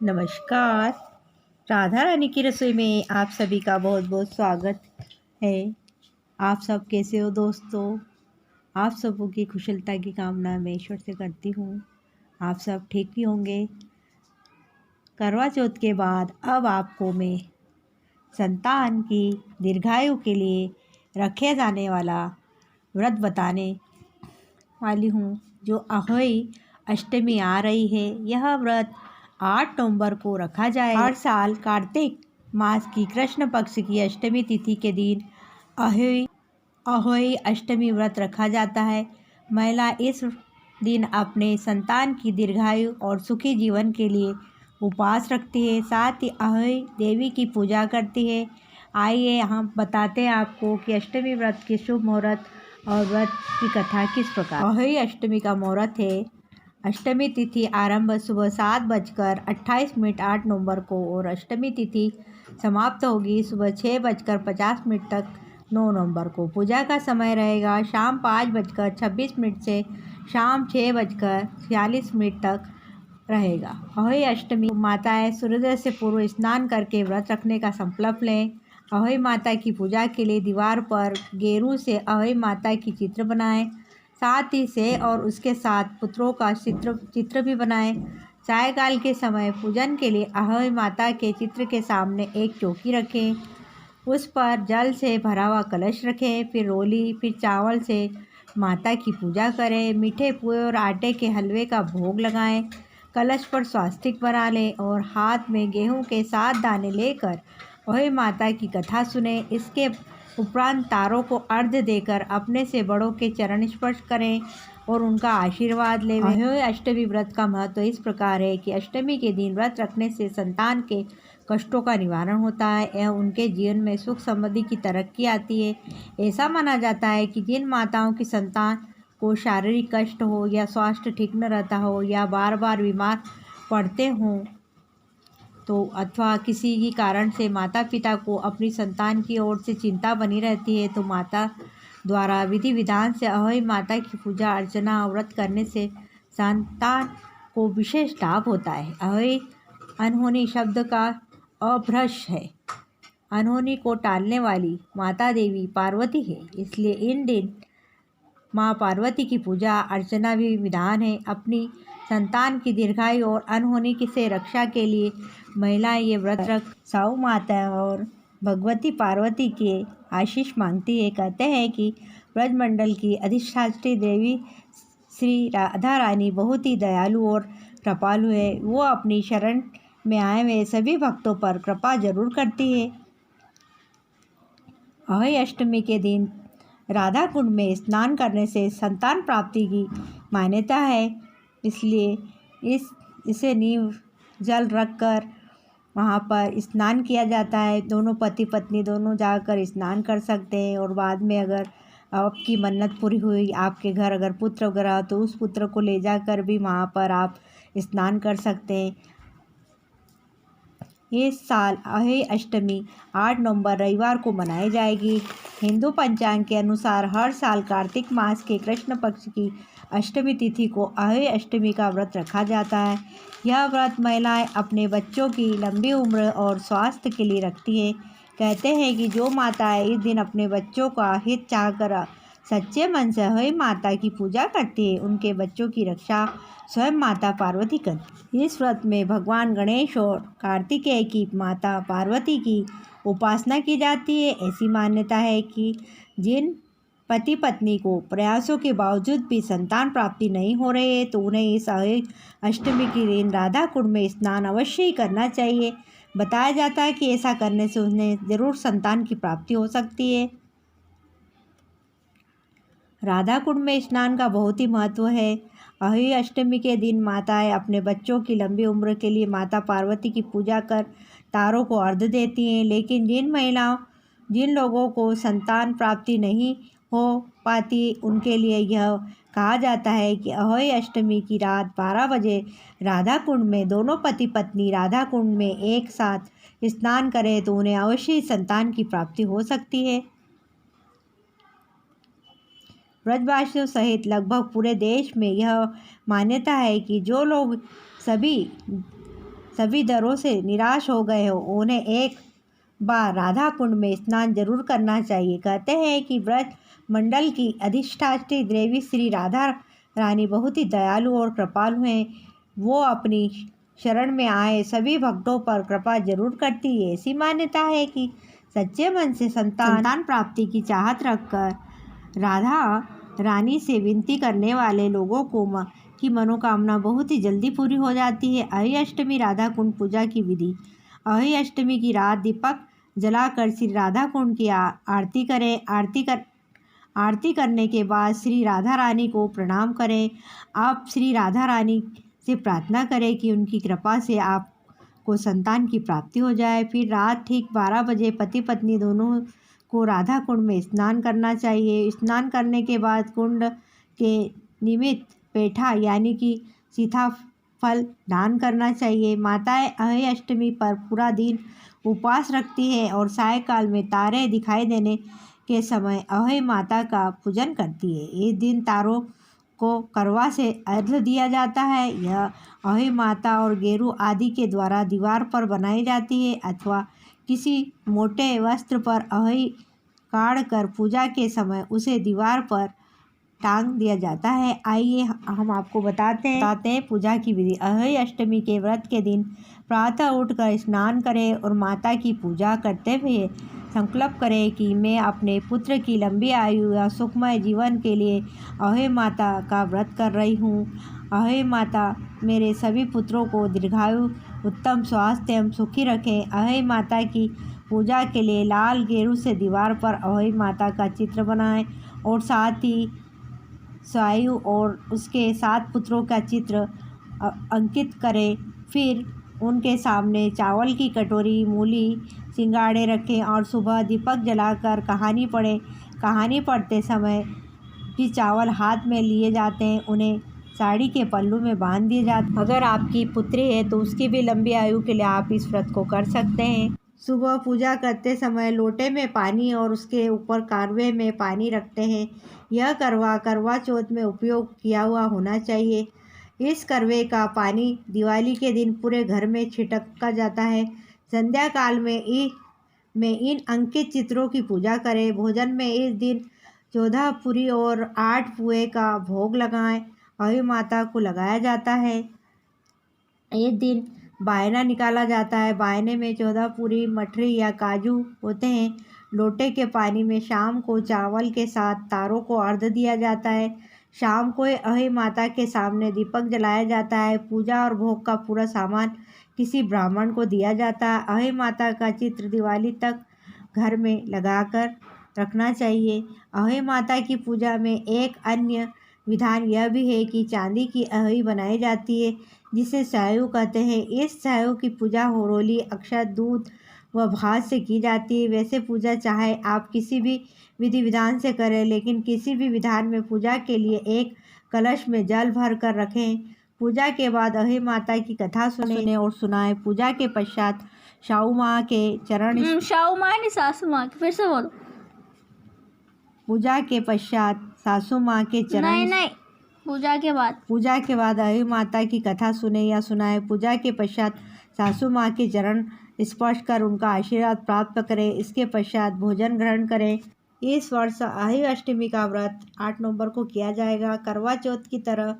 नमस्कार। राधा रानी की रसोई में आप सभी का बहुत बहुत स्वागत है। आप सब कैसे हो दोस्तों? आप सबों की कुशलता की कामना मैं ईश्वर से करती हूँ। आप सब ठीक भी होंगे। करवा चौथ के बाद अब आपको मैं संतान की दीर्घायु के लिए रखे जाने वाला व्रत बताने वाली हूँ, जो अहोई अष्टमी आ रही है। यह व्रत 8 नवंबर को रखा जाए। हर साल कार्तिक मास की कृष्ण पक्ष की अष्टमी तिथि के दिन अहोई अष्टमी व्रत रखा जाता है। महिला इस दिन अपने संतान की दीर्घायु और सुखी जीवन के लिए उपवास रखती है, साथ ही अहोई देवी की पूजा करती है। आइए हम बताते हैं आपको कि अष्टमी व्रत के शुभ मुहूर्त और व्रत की कथा किस प्रकार। अहोई अष्टमी का मुहूर्त है। अष्टमी तिथि आरंभ सुबह 7:28 8 नवंबर को और अष्टमी तिथि समाप्त होगी सुबह 6:50 तक 9 नवंबर को। पूजा का समय रहेगा शाम 5:26 से शाम 6:46 तक रहेगा। अहोई अष्टमी माताएं सूर्योदय से पूर्व स्नान करके व्रत रखने का संकल्प लें। अहोई माता की पूजा के लिए दीवार पर गेरू से अहोई माता की चित्र बनाएं, साथ ही से और उसके साथ पुत्रों का चित्र भी बनाएं। सायंकाल के समय पूजन के लिए अहोई माता के चित्र के सामने एक चौकी रखें, उस पर जल से भरा हुआ कलश रखें, फिर रोली फिर चावल से माता की पूजा करें। मीठे पुए और आटे के हलवे का भोग लगाएं। कलश पर स्वास्तिक बना लें और हाथ में गेहूं के 7 दाने लेकर अहोई माता की कथा सुने। इसके उपरांत तारों को अर्घ्य देकर अपने से बड़ों के चरण स्पर्श करें और उनका आशीर्वाद लें। अहोई अष्टमी व्रत का महत्व इस प्रकार है कि अष्टमी के दिन व्रत रखने से संतान के कष्टों का निवारण होता है एवं उनके जीवन में सुख समृद्धि की तरक्की आती है। ऐसा माना जाता है कि जिन माताओं की संतान को शारीरिक कष्ट हो या स्वास्थ्य ठीक न रहता हो या बार बार बीमार पड़ते हों तो अथवा किसी भी कारण से माता पिता को अपनी संतान की ओर से चिंता बनी रहती है, तो माता द्वारा विधि विधान से अहोई माता की पूजा अर्चना और व्रत करने से संतान को विशेष लाभ होता है। अहोई अनहोनी शब्द का अभ्रश है। अनहोनी को टालने वाली माता देवी पार्वती है, इसलिए इन दिन माँ पार्वती की पूजा अर्चना भी विधान है। अपनी संतान की दीर्घायु और अनहोनी से रक्षा के लिए महिलाएं ये व्रत रख साऊ माता और भगवती पार्वती के आशीष मांगती है। कहते हैं कि ब्रजमंडल की अधिष्ठात्री देवी श्री राधा रानी बहुत ही दयालु और कृपालु है। वो अपनी शरण में आए हुए सभी भक्तों पर कृपा जरूर करती है। अहोई अष्टमी के दिन राधा कुंड में स्नान करने से संतान प्राप्ति की मान्यता है, इसलिए इसे नींव जल रखकर वहाँ पर स्नान किया जाता है। दोनों पति पत्नी दोनों जाकर स्नान कर सकते हैं और बाद में अगर आपकी मन्नत पूरी हुई, आपके घर अगर पुत्र वगैरह, तो उस पुत्र को ले जाकर भी वहाँ पर आप स्नान कर सकते हैं। इस साल अहोई अष्टमी 8 नवंबर रविवार को मनाई जाएगी। हिंदू पंचांग के अनुसार हर साल कार्तिक मास के कृष्ण पक्ष की अष्टमी तिथि को अहोई अष्टमी का व्रत रखा जाता है। यह व्रत महिलाएं अपने बच्चों की लंबी उम्र और स्वास्थ्य के लिए रखती हैं। कहते हैं कि जो माताएं इस दिन अपने बच्चों का हित चाहकर सच्चे मन से अहोई माता की पूजा करती है, उनके बच्चों की रक्षा स्वयं माता पार्वती करती। इस व्रत में भगवान गणेश और कार्तिकेय की माता पार्वती की उपासना की जाती है। ऐसी मान्यता है कि जिन पति पत्नी को प्रयासों के बावजूद भी संतान प्राप्ति नहीं हो रही है, तो उन्हें इस अहोई अष्टमी के दिन राधा कुंड में स्नान अवश्य ही करना चाहिए। बताया जाता है कि ऐसा करने से उन्हें जरूर संतान की प्राप्ति हो सकती है। राधा कुंड में स्नान का बहुत ही महत्व है। अहोई अष्टमी के दिन माताएं अपने बच्चों की लंबी उम्र के लिए माता पार्वती की पूजा कर तारों को अर्घ्य देती हैं। लेकिन जिन लोगों को संतान प्राप्ति नहीं हो पाती, उनके लिए यह कहा जाता है कि अहोई अष्टमी की रात 12 बजे राधा कुंड में दोनों पति पत्नी राधा कुंड में एक साथ स्नान करें, तो उन्हें अवश्य ही संतान की प्राप्ति हो सकती है। ब्रजवासियों सहित लगभग पूरे देश में यह मान्यता है कि जो लोग सभी दरों से निराश हो गए हो, उन्हें एक बार राधा कुंड में स्नान जरूर करना चाहिए। कहते हैं कि व्रत मंडल की अधिष्ठात्री देवी श्री राधा रानी बहुत ही दयालु और कृपालु हैं। वो अपनी शरण में आए सभी भक्तों पर कृपा जरूर करती है। ऐसी मान्यता है कि सच्चे मन से संतान प्राप्ति की चाहत रखकर राधा रानी से विनती करने वाले लोगों की मनोकामना बहुत ही जल्दी पूरी हो जाती है। अहि अष्टमी राधा कुंड पूजा की विधि। अहि अष्टमी की रात दीपक जलाकर श्री राधा कुंड की आरती करें। आरती करने के बाद श्री राधा रानी को प्रणाम करें। आप श्री राधा रानी से प्रार्थना करें कि उनकी कृपा से आपको संतान की प्राप्ति हो जाए। फिर रात ठीक 12 बजे पति पत्नी दोनों को राधा कुंड में स्नान करना चाहिए। स्नान करने के बाद कुंड के निमित्त पेठा यानी कि सीताफल दान करना चाहिए। माताएं अहि अष्टमी पर पूरा दिन उपवास रखती हैं और सायंकाल में तारे दिखाई देने के समय अहि माता का पूजन करती है। इस दिन तारों को करवा से अर्घ्य दिया जाता है। यह अहि माता और गेरू आदि के द्वारा दीवार पर बनाई जाती है अथवा किसी मोटे वस्त्र पर अहि काढ़ कर पूजा के समय उसे दीवार पर टांग दिया जाता है। आइए हम आपको बताते हैं पूजा की विधि। अहि अष्टमी के व्रत के दिन प्रातः उठकर स्नान करें और माता की पूजा करते हुए संकल्प करें कि मैं अपने पुत्र की लंबी आयु या सुखमय जीवन के लिए अहि माता का व्रत कर रही हूँ। अहि माता मेरे सभी पुत्रों को दीर्घायु, उत्तम स्वास्थ्य एवं सुखी रखें। अहि माता की पूजा के लिए लाल गेरू से दीवार पर अहि माता का चित्र बनाएं और साथ ही स्वायु और उसके 7 पुत्रों का चित्र अंकित करें। फिर उनके सामने चावल की कटोरी, मूली, सिंगाड़े रखें और सुबह दीपक जलाकर कहानी पढ़ें। कहानी पढ़ते समय भी चावल हाथ में लिए जाते हैं, उन्हें साड़ी के पल्लू में बांध दिए जाते हैं। अगर आपकी पुत्री है तो उसकी भी लंबी आयु के लिए आप इस व्रत को कर सकते हैं। सुबह पूजा करते समय लोटे में पानी और उसके ऊपर कारवे में पानी रखते हैं। यह करवा चौथ में उपयोग किया हुआ होना चाहिए। इस करवे का पानी दिवाली के दिन पूरे घर में छिड़का जाता है। संध्या काल में इन अंकित चित्रों की पूजा करें। भोजन में इस दिन 14 पूरी और 8 पुए का भोग लगाएं। अहि माता को लगाया जाता है। इस दिन बायना निकाला जाता है। बायने में 14 पूरी, मठरी या काजू होते हैं। लोटे के पानी में शाम को चावल के साथ तारों को अर्घ्य दिया जाता है। शाम को अहि माता के सामने दीपक जलाया जाता है। पूजा और भोग का पूरा सामान किसी ब्राह्मण को दिया जाता है। अहि माता का चित्र दिवाली तक घर में लगाकर रखना चाहिए। अहि माता की पूजा में एक अन्य विधान यह भी है कि चांदी की अहि बनाई जाती है जिसे सायु कहते हैं। इस सायु की पूजा होरोली, अक्षत, दूध व भात से की जाती है। वैसे पूजा चाहे आप किसी भी विधि विधान से करें, लेकिन किसी भी विधान में पूजा के लिए एक कलश में जल भर कर रखें। पूजा के बाद अहि माता की कथा सुने और सुनाएं। पूजा के पश्चात सासू माँ के चरण सासू माँ नहीं सासू माँ, फिर से बोलो। पूजा के पश्चात सासू माँ के चरण नहीं, पूजा के बाद अहि माता की कथा सुने या सुनाए। पूजा के पश्चात सासू माँ के चरण स्पर्श कर उनका आशीर्वाद प्राप्त करें। इसके पश्चात भोजन ग्रहण करें। इस वर्ष अहि अष्टमी का व्रत 8 नवंबर को किया जाएगा। करवा चौथ की तरह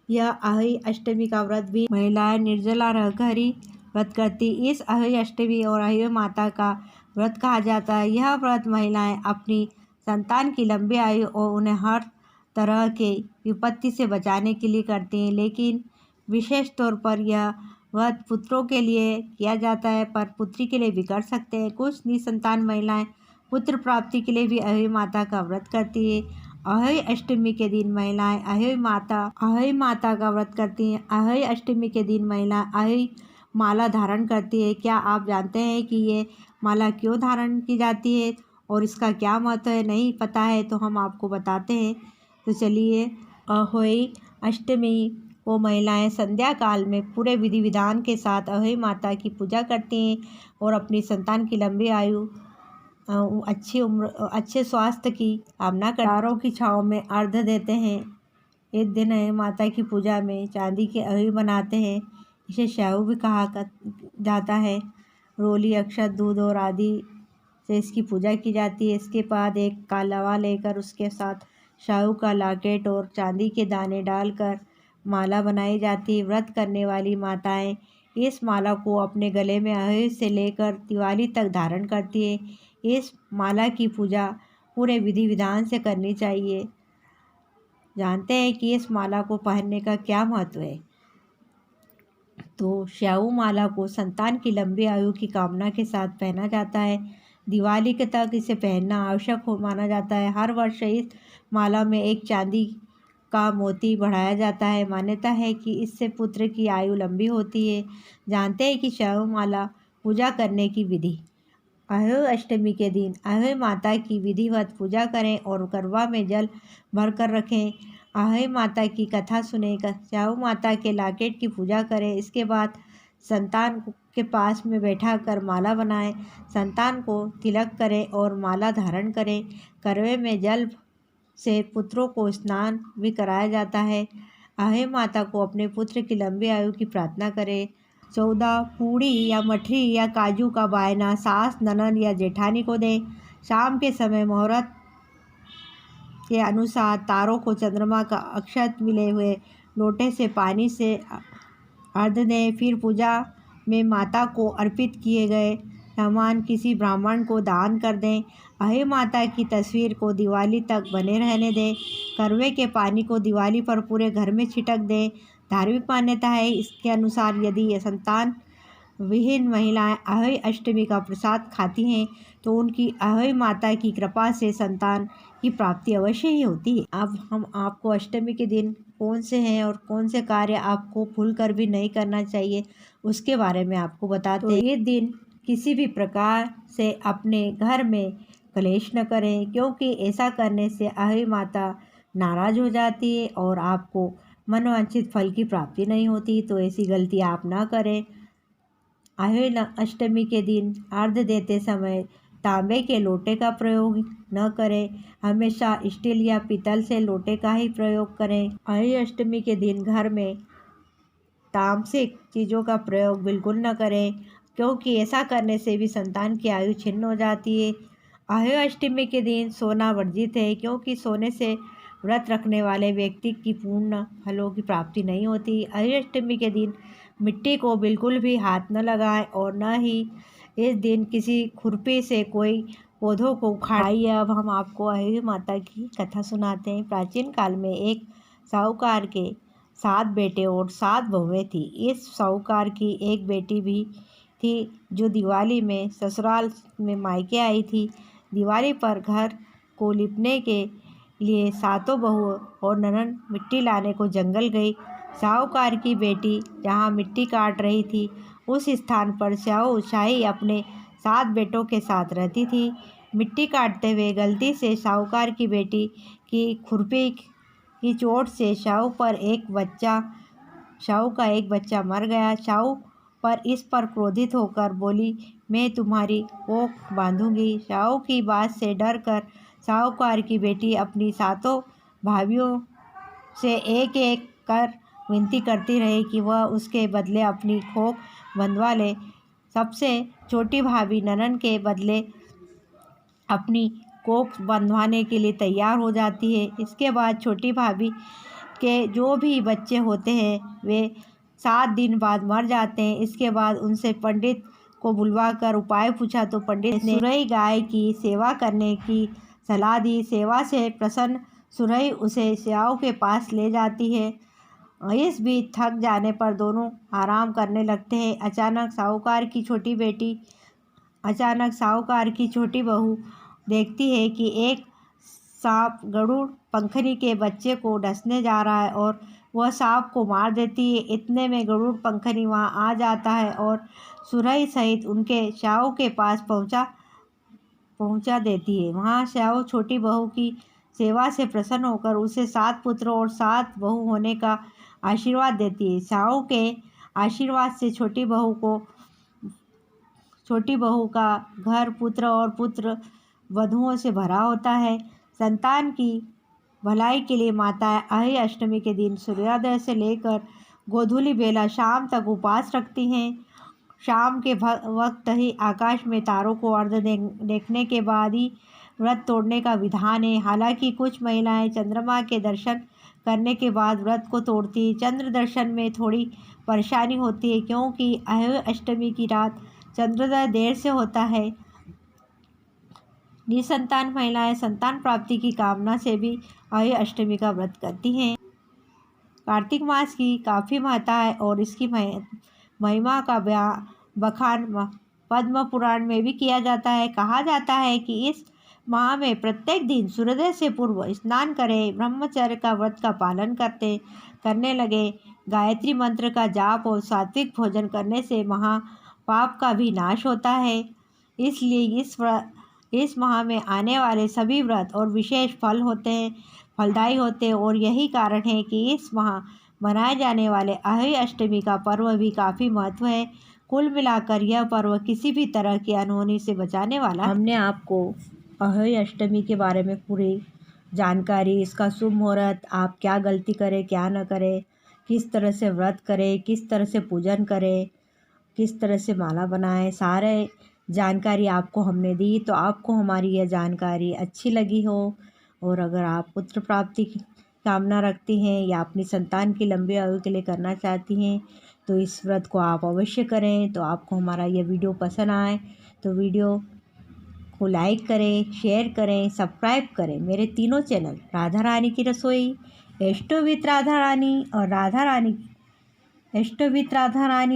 यह अहि अष्टमी का व्रत भी महिलाएं निर्जला रहकर ही व्रत करती। इस अहि अष्टमी और अहि माता का व्रत कहा जाता है। यह व्रत महिलाएं अपनी संतान की लंबी आयु और उन्हें हर तरह के विपत्ति से बचाने के लिए करती हैं, लेकिन विशेष तौर पर यह व्रत पुत्रों के लिए किया जाता है, पर पुत्री के लिए भी कर सकते हैं। कुछ निसंतान महिलाएं पुत्र प्राप्ति के लिए भी अहि माता का व्रत करती है। अहि अष्टमी के दिन महिलाएं अहि माता का व्रत करती हैं। अहि अष्टमी के दिन महिला अहि माला धारण करती है। क्या आप जानते हैं कि ये माला क्यों धारण की जाती है और इसका क्या महत्व है? नहीं पता है तो हम आपको बताते हैं। तो चलिए, अहोई अष्टमी को महिलाएं संध्या काल में पूरे विधि विधान के साथ अहोई माता की पूजा करती हैं और अपनी संतान की लंबी आयु, अच्छी उम्र, अच्छे स्वास्थ्य की कामना कर तारों की छाँव में अर्घ्य देते हैं। इस दिन अहोई माता की पूजा में चांदी के अहोई बनाते हैं। इसे श्याऊ भी जाता है। रोली, अक्षत, दूध और आदि से इसकी पूजा की जाती है। इसके बाद एक कालवा लेकर उसके साथ श्याऊ का लॉकेट और चांदी के दाने डालकर माला बनाई जाती है। व्रत करने वाली माताएं इस माला को अपने गले में अहय से लेकर दिवाली तक धारण करती है। इस माला की पूजा पूरे विधि विधान से करनी चाहिए। जानते हैं कि इस माला को पहनने का क्या महत्व है। तो श्याऊ माला को संतान की लंबी आयु की कामना के साथ पहना जाता है। दिवाली के तक इसे पहनना आवश्यक माना जाता है। हर वर्ष इस माला में एक चांदी का मोती बढ़ाया जाता है। मान्यता है कि इससे पुत्र की आयु लंबी होती है। जानते हैं कि श्याऊ माला पूजा करने की विधि। अहोई अष्टमी के दिन अहोई माता की विधिवत पूजा करें और करवा में जल भरकर रखें। अहोई माता की कथा सुने, श्याऊ माता के लॉकेट की पूजा करें। इसके बाद संतान के पास में बैठा कर माला बनाएं। संतान को तिलक करें और माला धारण करें। करवे में जल से पुत्रों को स्नान भी कराया जाता है। अहोई माता को अपने पुत्र की लंबी आयु की प्रार्थना करें। 14 पूड़ी या मठरी या काजू का बायना सास, ननद या जेठानी को दें। शाम के समय मुहूर्त के अनुसार तारों को चंद्रमा का अक्षत मिले हुए लोटे से पानी से अर्घ दें। फिर पूजा में माता को अर्पित किए गए सामान किसी ब्राह्मण को दान कर दें। अहोई माता की तस्वीर को दिवाली तक बने रहने दें। करवे के पानी को दिवाली पर पूरे घर में छिटक दें। धार्मिक मान्यता है, इसके अनुसार यदि संतान विहीन महिलाएं अहोई अष्टमी का प्रसाद खाती हैं तो उनकी अहोई माता की कृपा से संतान की प्राप्ति अवश्य ही होती है। अब हम आपको अष्टमी के दिन कौन से हैं और कौन से कार्य आपको भूल कर भी नहीं करना चाहिए उसके बारे में आपको बताते हैं। ये दिन किसी भी प्रकार से अपने घर में कलेश न करें, क्योंकि ऐसा करने से अहोई माता नाराज हो जाती है और आपको मनोवांछित फल की प्राप्ति नहीं होती। तो ऐसी गलती आप ना करें। अहोई अष्टमी के दिन अर्घ्य देते समय तांबे के लोटे का प्रयोग न करें। हमेशा स्टील या पीतल से लोटे का ही प्रयोग करें। अहोई अष्टमी के दिन घर में तामसिक चीज़ों का प्रयोग बिल्कुल न करें, क्योंकि ऐसा करने से भी संतान की आयु छिन्न हो जाती है। अहोई अष्टमी के दिन सोना वर्जित है, क्योंकि सोने से व्रत रखने वाले व्यक्ति की पूर्ण फलों की प्राप्ति नहीं होती। अहोई अष्टमी के दिन मिट्टी को बिल्कुल भी हाथ न लगाएं और न ही इस दिन किसी खुरपी से कोई पौधों को उखाड़िए। अब हम आपको अहोई माता की कथा सुनाते हैं। प्राचीन काल में एक साहूकार के 7 बेटे और 7 बहुएं थी। इस साहूकार की एक बेटी भी थी जो दिवाली में ससुराल में मायके आई थी। दिवाली पर घर को लिपने के लिए 7 बहुओं और ननद मिट्टी लाने को जंगल गई। साहूकार की बेटी जहाँ मिट्टी काट रही थी उस स्थान पर श्याऊ शाही अपने 7 बेटों के साथ रहती थी। मिट्टी काटते हुए गलती से साहूकार की बेटी की खुरपी की चोट से शाहू का एक बच्चा मर गया। शाहू पर इस पर क्रोधित होकर बोली, मैं तुम्हारी कोख बांधूंगी। शाहू की बात से डर कर साहूकार की बेटी अपनी 7 भाभियों से एक एक कर विनती करती रही कि वह उसके बदले अपनी कोख बंधवा ले। सबसे छोटी भाभी ननद के बदले अपनी कोख बंधवाने के लिए तैयार हो जाती है। इसके बाद छोटी भाभी के जो भी बच्चे होते हैं वे 7 दिन बाद मर जाते हैं। इसके बाद उनसे पंडित को बुलवा कर उपाय पूछा तो पंडित ने सुरई गाय की सेवा करने की सलाह दी। सेवा से प्रसन्न सुरई उसे श्याऊ के पास ले जाती है। इस बीच थक जाने पर दोनों आराम करने लगते हैं। अचानक साहूकार की छोटी बहू देखती है कि एक सांप गरुड़ पंखनी के बच्चे को डसने जा रहा है और वह सांप को मार देती है। इतने में गरुड़ पंखनी वहां आ जाता है और सुरई सहित उनके श्याऊ के पास पहुंचा देती है। वहां श्याऊ छोटी बहू की सेवा से प्रसन्न होकर उसे 7 पुत्र और 7 बहू होने का आशीर्वाद देती है। श्याऊ के आशीर्वाद से छोटी बहू का घर पुत्र और पुत्र वधुओं से भरा होता है। संतान की भलाई के लिए माताएं अहोई अष्टमी के दिन सूर्योदय से लेकर गोधूली बेला शाम तक उपवास रखती हैं। शाम के वक्त ही आकाश में तारों को अर्घ्य देखने के बाद ही व्रत तोड़ने का विधान है। हालांकि कुछ महिलाएं चंद्रमा के दर्शन करने के बाद व्रत को तोड़ती है। चंद्र दर्शन में थोड़ी परेशानी होती है क्योंकि अहोई अष्टमी की रात चंद्रोदय देर से होता है। निसंतान महिलाएं संतान प्राप्ति की कामना से भी अहोई अष्टमी का व्रत करती हैं। कार्तिक मास की काफ़ी महत्ता है और इसकी महिमा का बखान पद्म पुराण में भी किया जाता है। कहा जाता है कि इस माह में प्रत्येक दिन सूर्योदय से पूर्व स्नान करें, ब्रह्मचर्य का व्रत का पालन करने लगे, गायत्री मंत्र का जाप और सात्विक भोजन करने से महापाप का भी नाश होता है। इसलिए इस माह में आने वाले सभी व्रत और विशेष फलदायी होते हैं और यही कारण है कि इस माह मनाए जाने वाले अहोई अष्टमी का पर्व भी काफ़ी महत्व है। कुल मिलाकर यह पर्व किसी भी तरह की अनहोनी से बचाने वाला। हमने आपको अहोई अष्टमी के बारे में पूरी जानकारी, इसका शुभ मुहूर्त, आप क्या गलती करें क्या न करें, किस तरह से व्रत करें, किस तरह से पूजन करें, किस तरह से माला बनाएं, सारे जानकारी आपको हमने दी। तो आपको हमारी यह जानकारी अच्छी लगी हो और अगर आप पुत्र प्राप्ति की कामना रखती हैं या अपनी संतान की लंबी आयु के लिए करना चाहती हैं तो इस व्रत को आप अवश्य करें। तो आपको हमारा यह वीडियो पसंद आए तो वीडियो को लाइक करें, शेयर करें, सब्सक्राइब करें। मेरे तीनों चैनल राधा रानी की रसोई, एस्ट्रो विद राधा रानी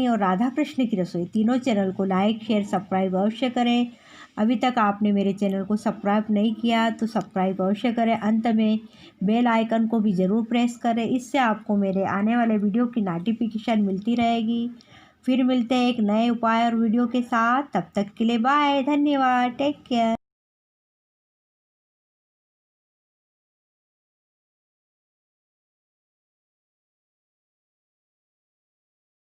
और राधा कृष्ण की रसोई, तीनों चैनल को लाइक शेयर सब्सक्राइब अवश्य करें। अभी तक आपने मेरे चैनल को सब्सक्राइब नहीं किया तो सब्सक्राइब अवश्य करें। अंत में बेल आइकन को भी ज़रूर प्रेस करें, इससे आपको मेरे आने वाले वीडियो की नोटिफिकेशन मिलती रहेगी। फिर मिलते हैं एक नए उपाय और वीडियो के साथ। तब तक के लिए बाय, धन्यवाद, टेक केयर।